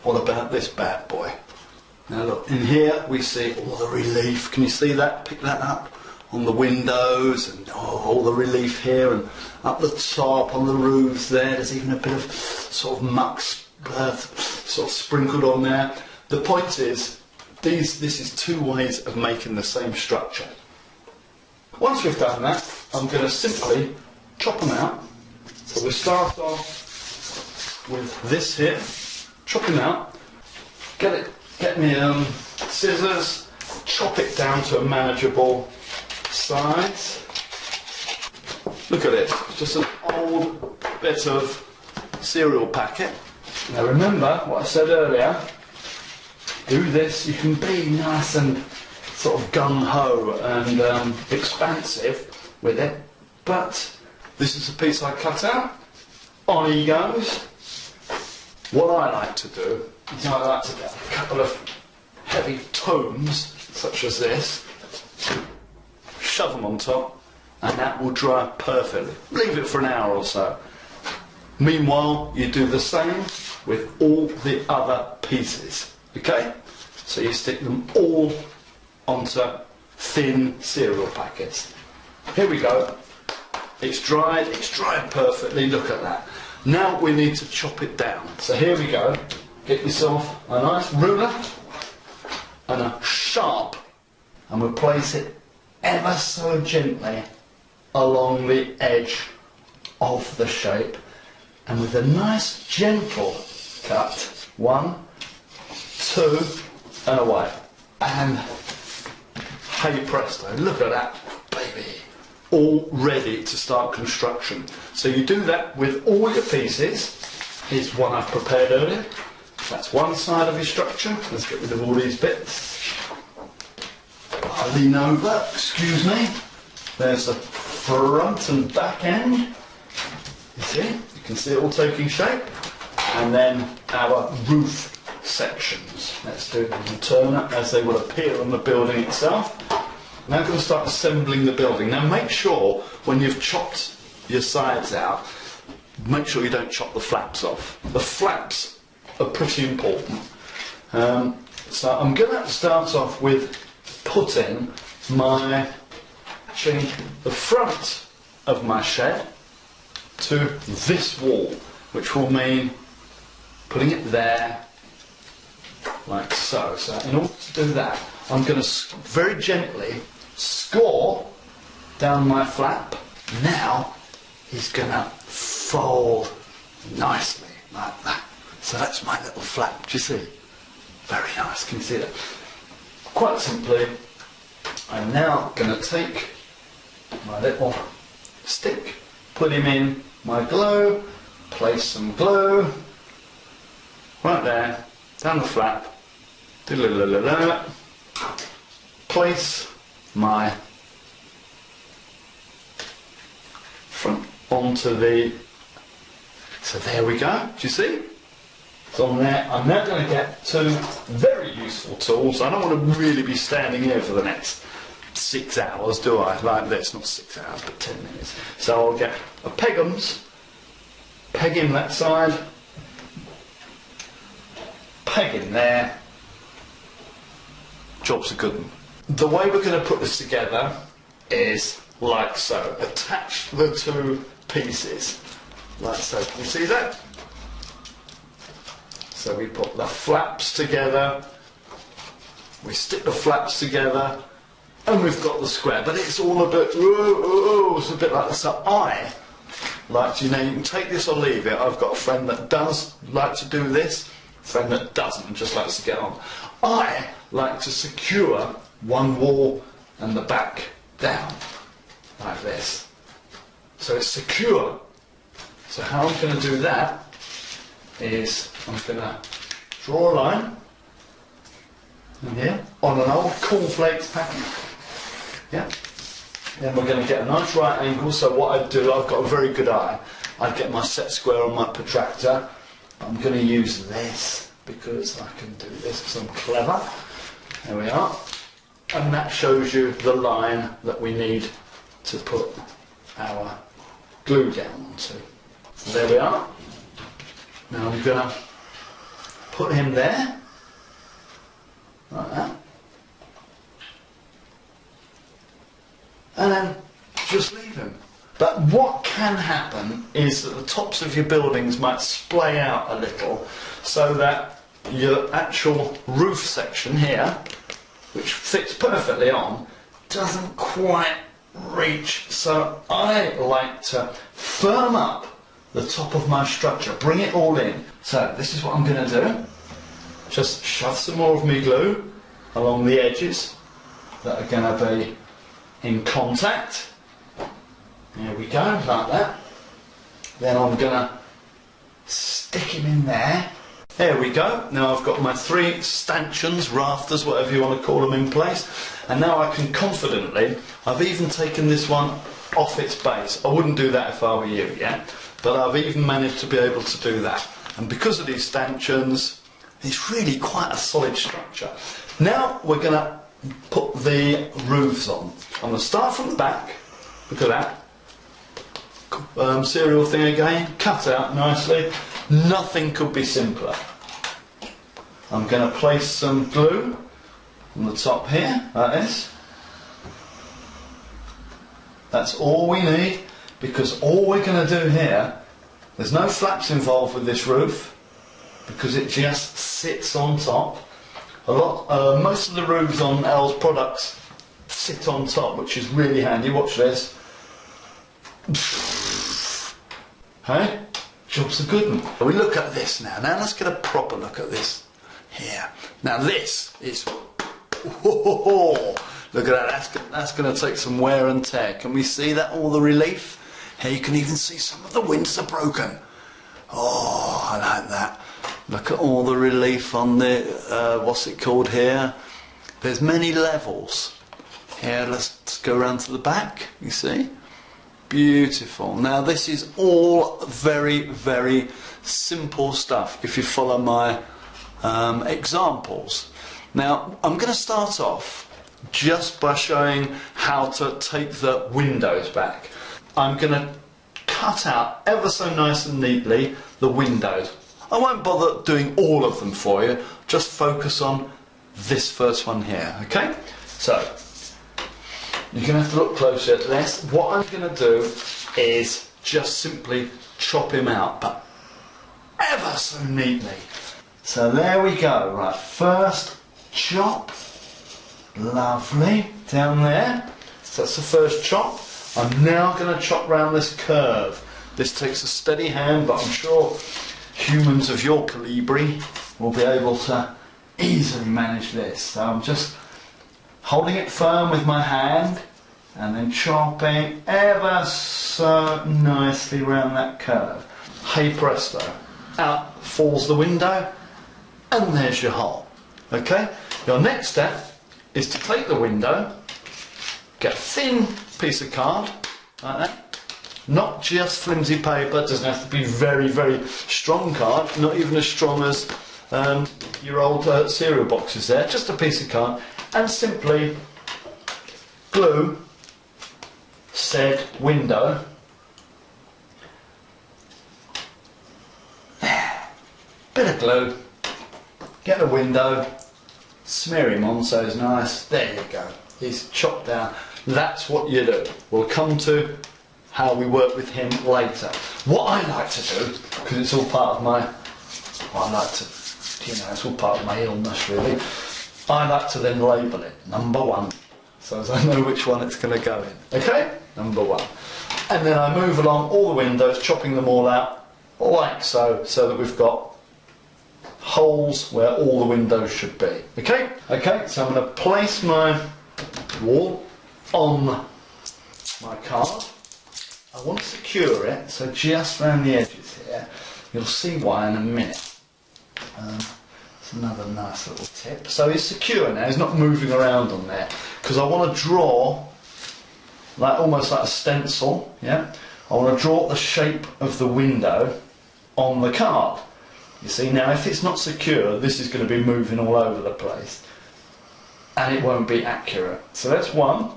what about this bad boy? Now look, in here we see all the relief. Can you see that? Pick that up on the windows, and all the relief here, and up the top on the roofs there. There's even a bit of sort of muck sort of sprinkled on there. The point is, this is two ways of making the same structure. Once we've done that, I'm going to simply chop them out. So we'll start off with this here, chop them out, get me scissors, chop it down to a manageable size. Look at it, it's just an old bit of cereal packet. Now remember what I said earlier, do this, you can be nice and sort of gung-ho and expansive with it, but this is a piece I cut out. On he goes. What I like to do is I like to get a couple of heavy tomes, such as this, shove them on top, and that will dry perfectly. Leave it for an hour or so. Meanwhile, you do the same with all the other pieces, okay? So you stick them all onto thin cereal packets. Here we go. It's dried perfectly, look at that. Now we need to chop it down. So here we go. Get yourself a nice ruler and a sharp, and we'll place it ever so gently along the edge of the shape, and with a nice gentle cut, 1, 2, and away. And hey presto, look at that baby, all ready to start construction. So you do that with all your pieces. Here's one I've prepared earlier. That's one side of your structure. Let's get rid of all these bits. I lean over, excuse me. There's the front and back end. You see? You can see it all taking shape. And then our roof sections. Let's do them in turn as they will appear on the building itself. Now I'm going to start assembling the building. Now make sure when you've chopped your sides out, make sure you don't chop the flaps off. The flaps are pretty important. So I'm going to start off with putting the front of my shed to this wall, which will mean putting it there, like so. So in order to do that, I'm going to very gently score down my flap. Now he's going to fold nicely like that. So that's my little flap, do you see? Very nice, can you see that? Quite simply, I'm now going to take my little stick, put him in my glue, place some glue right there, down the flap, place my front onto the, so there we go, do you see? It's on there. I'm now going to get two very useful tools. I don't want to really be standing here for the next 6 hours, do I? Like this, not 6 hours, but 10 minutes. So I'll get a pegums, peg in that side, peg in there. Job's a good one. The way we're going to put this together is like so. Attach the two pieces, like so. Can you see that? So we put the flaps together, we stick the flaps together, and we've got the square. But it's all a bit, it's a bit like this. So I like to, you can take this or leave it. I've got a friend that does like to do this, a friend that doesn't, and just likes to get on. I like to secure one wall and the back down, like this. So it's secure. So how I'm going to do that is I'm going to draw a line in here on an old cornflakes packet. Yeah. Then we're going to get a nice right angle. So what I'd do, I've got a very good eye. I'd get my set square on my protractor. I'm going to use this because I can do this because I'm clever. There we are. And that shows you the line that we need to put our glue down onto. So there we are. Now I'm going to put him there, like that, and then just leave him. But what can happen is that the tops of your buildings might splay out a little, so that your actual roof section here, which fits perfectly on, doesn't quite reach. So I like to firm up the top of my structure, bring it all in. So this is what I'm going to do. Just shove some more of my glue along the edges that are going to be in contact. There we go, like that. Then I'm going to stick him in there. There we go. Now I've got my 3 stanchions, rafters, whatever you want to call them, in place. And now I can confidently, I've even taken this one off its base. I wouldn't do that if I were you, yeah? But I've even managed to be able to do that. And because of these stanchions, it's really quite a solid structure. Now we're going to put the roofs on. I'm going to start from the back. Look at that. Serial thing again, cut out nicely. Nothing could be simpler. I'm going to place some glue on the top here, like this. That's all we need, because all we're going to do here, there's no flaps involved with this roof, because it just sits on top. Most of the roofs on L's products sit on top, which is really handy. Watch this. Hey? Job's a good one. We look at this now. Now let's get a proper look at this here. Now this is... Whoa, look at that. That's going to take some wear and tear. Can we see that, all the relief? Here you can even see some of the windows are broken. Oh, I like that. Look at all the relief on the... what's it called here? There's many levels. Here, let's go around to the back. You see? Beautiful. Now this is all very, very simple stuff if you follow my examples. Now I'm going to start off just by showing how to take the windows back. I'm going to cut out ever so nice and neatly the windows. I won't bother doing all of them for you, just focus on this first one here, okay? So you're going to have to look closer at this. What I'm going to do is just simply chop him out, but ever so neatly. So there we go. Right, first chop. Lovely. Down there. So that's the first chop. I'm now going to chop round this curve. This takes a steady hand, but I'm sure humans of your calibre will be able to easily manage this. So I'm just holding it firm with my hand and then chopping ever so nicely round that curve. Hey presto, out falls the window and there's your hole. Okay, your next step is to take the window, get a thin piece of card like that, not just flimsy paper, it doesn't have to be very, very strong card, not even as strong as your old cereal boxes there, just a piece of card, and simply glue said window there. Bit of glue, get a window, smear him on so it's nice. There you go, he's chopped down. That's what you do. We'll come to how we work with him later. What I like to do, because it's all part of my, well, I like to, you know, it's all part of my illness really, I like to then label it number 1, so as I know which one it's going to go in. Okay? Number 1. And then I move along all the windows, chopping them all out like so, so that we've got holes where all the windows should be. Okay? Okay, so I'm going to place my wall on my card. I want to secure it, so just around the edges here. You'll see why in a minute. It's another nice little tip. So he's secure now, he's not moving around on there, because I want to draw like almost like a stencil, yeah? I want to draw the shape of the window on the card. You see, now if it's not secure, this is going to be moving all over the place and it won't be accurate. So that's one.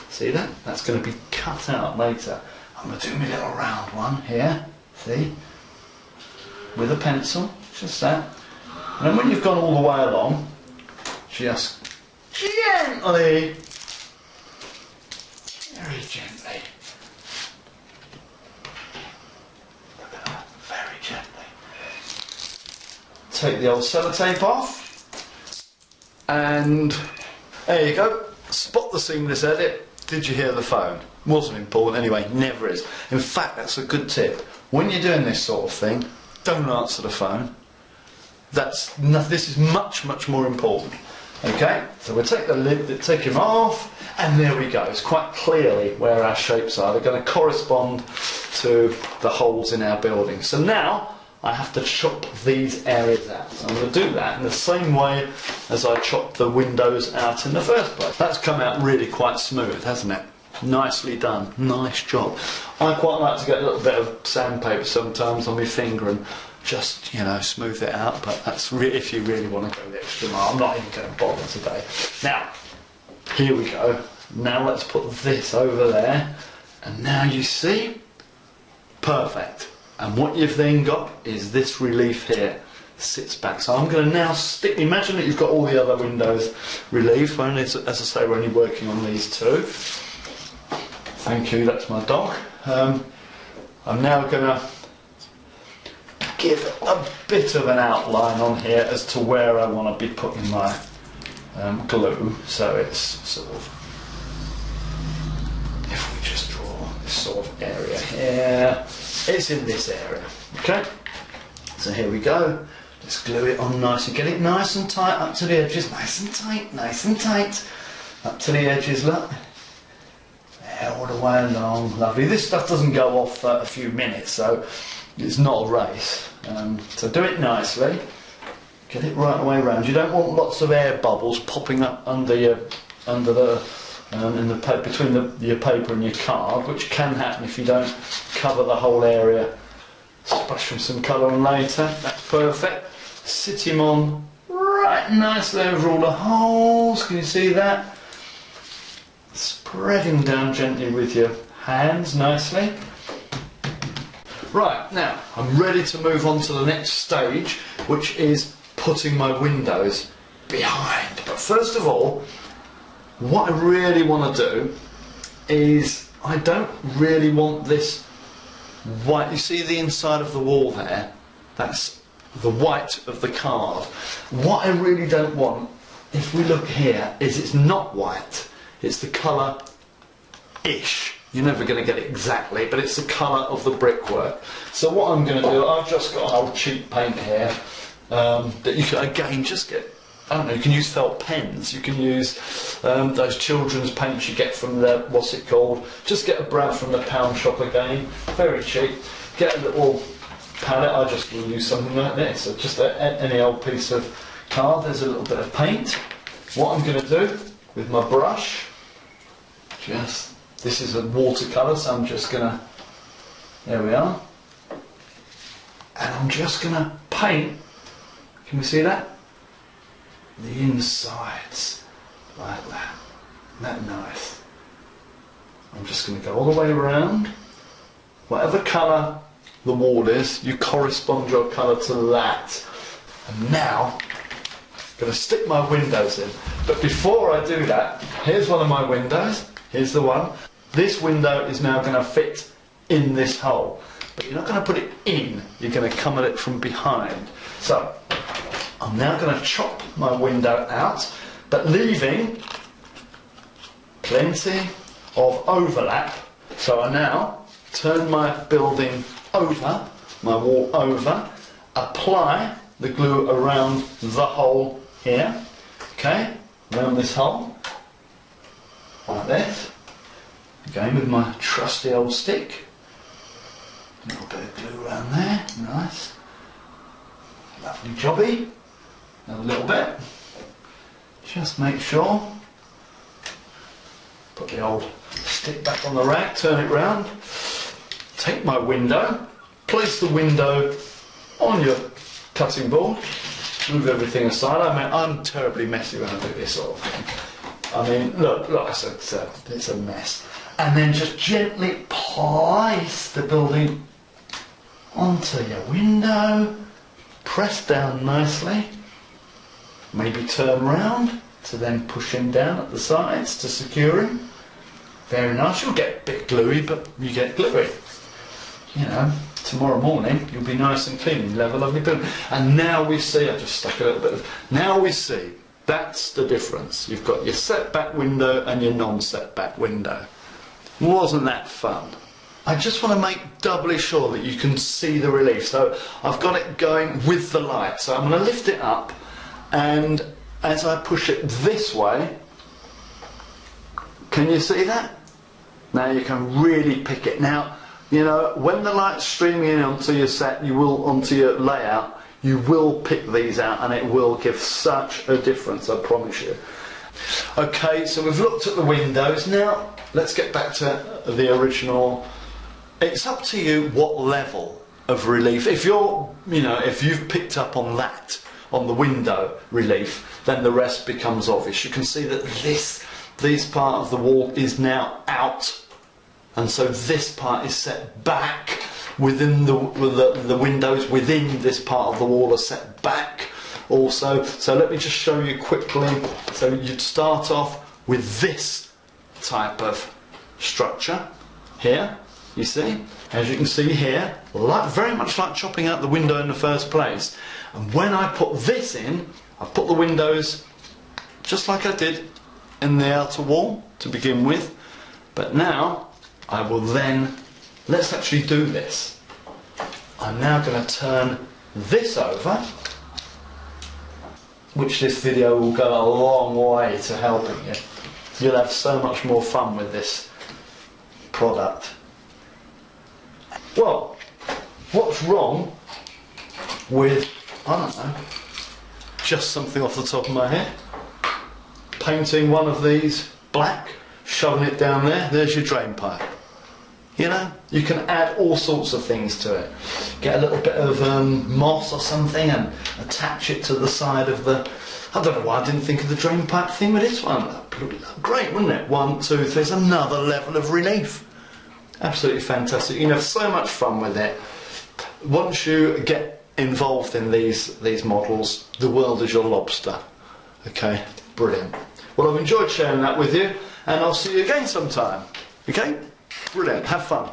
See that? That's going to be cut out later. I'm going to do my little round one here, see? With a pencil, just that. And then when you've gone all the way along, just gently, very gently, look at that, very gently, take the old sellotape off, and there you go. Spot the seamless edit. Did you hear the phone? Wasn't important anyway, never is. In fact, that's a good tip. When you're doing this sort of thing, don't answer the phone. This is much, much more important. Okay, so we'll take the lid, take him off, and there we go. It's quite clearly where our shapes are. They're going to correspond to the holes in our building. So now I have to chop these areas out. So I'm going to do that in the same way as I chopped the windows out in the first place. That's come out really quite smooth, hasn't it? Nicely done, nice job. I quite like to get a little bit of sandpaper sometimes on my finger and just, you know, smooth it out, but that's if you really want to go the extra mile. I'm not even going to bother today. Now, here we go. Now let's put this over there, and now you see, perfect. And what you've then got is this relief here, sits back. So I'm going to now stick, imagine that you've got all the other windows relief, only, as I say, we're only working on these two. Thank you, that's my dog. I'm now going to give a bit of an outline on here as to where I want to be putting my glue. So it's sort of, if we just draw this sort of area here, it's in this area. Okay, so here we go. Just glue it on nice and get it nice and tight up to the edges. Nice and tight, nice and tight. Up to the edges, look. There, all the way along. Lovely. This stuff doesn't go off for a few minutes, so it's not a race. So do it nicely. Get it right the way around. You don't want lots of air bubbles popping up under your, between your paper and your card, which can happen if you don't cover the whole area. Splash him some colour on later. That's perfect. Sit him on right nicely over all the holes. Can you see that? Spread him down gently with your hands nicely. Right, now I'm ready to move on to the next stage, which is putting my windows behind. But first of all, what I really want to do is, I don't really want this white. You see the inside of the wall there? That's the white of the card. What I really don't want, if we look here, is it's not white. It's the colour-ish. You're never going to get it exactly, but it's the colour of the brickwork. So what I'm going to do, I've just got an old cheap paint here that you can, again, just get, I don't know, you can use felt pens, you can use those children's paints you get from the, what's it called, just get a brand from the pound shop again, very cheap. Get a little palette, I just will use something like this, so just any old piece of card, there's a little bit of paint. What I'm going to do with my brush, this is a watercolour, so I'm just going to, there we are, and I'm just going to paint, can we see that? The insides, like that. Isn't that nice? I'm just going to go all the way around. Whatever colour the wall is, you correspond your colour to that. And now, I'm going to stick my windows in. But before I do that, here's one of my windows. Here's the one. This window is now going to fit in this hole. But you're not going to put it in, you're going to come at it from behind. So, I'm now going to chop my window out, but leaving plenty of overlap. So I now turn my building over, my wall over, apply the glue around the hole here, okay, around this hole, like this. Again with my trusty old stick, a little bit of glue around there, nice, lovely jobby. Another little bit. Just make sure. Put the old stick back on the rack, turn it round. Take my window, place the window on your cutting board, move everything aside. I mean, I'm terribly messy when I do this sort of thing. I mean, look, it's a mess. And then just gently place the building onto your window, press down nicely. maybe turn round to then push him down at the sides to secure him. Very nice. You'll get a bit gluey, but you get gluey. You know, tomorrow morning you'll be nice and clean, you'll have a lovely building. And now we see, I just stuck a little bit of, now we see, that's the difference. You've got your set-back window and your non-set-back window. Wasn't that fun? I just want to make doubly sure that you can see the relief. So I've got it going with the light. So I'm going to lift it up, and as I push it this way, can you see that? Now you can really pick it. Now, you know, when the light's streaming in onto your set, onto your layout, you will pick these out, and it will give such a difference, I promise you. Okay, so we've looked at the windows. Now let's get back to the original. It's up to you what level of relief. If you're, you know, if you've picked up on that, on the window relief, then the rest becomes obvious. You can see that this part of the wall is now out, and so this part is set back within the windows within this part of the wall are set back also. So let me just show you quickly. So you'd start off with this type of structure here. You see, as you can see here, very much like chopping out the window in the first place. And when I put this in, I put the windows just like I did in the outer wall to begin with. But now I will then, let's actually do this. I'm now going to turn this over, which this video will go a long way to helping you. You'll have so much more fun with this product. Well, what's wrong with, I don't know, just something off the top of my head, painting one of these black, shoving it down there, there's your drain pipe. You know, you can add all sorts of things to it. Get a little bit of moss or something and attach it to the side of the, I don't know why I didn't think of the drain pipe thing with this one. Great, wouldn't it? 1, 2, 3, there's another level of relief. Absolutely fantastic. You can have so much fun with it. Once you get involved in these models, the world is your lobster. Okay, brilliant. Well, I've enjoyed sharing that with you, and I'll see you again sometime. Okay, brilliant. Have fun.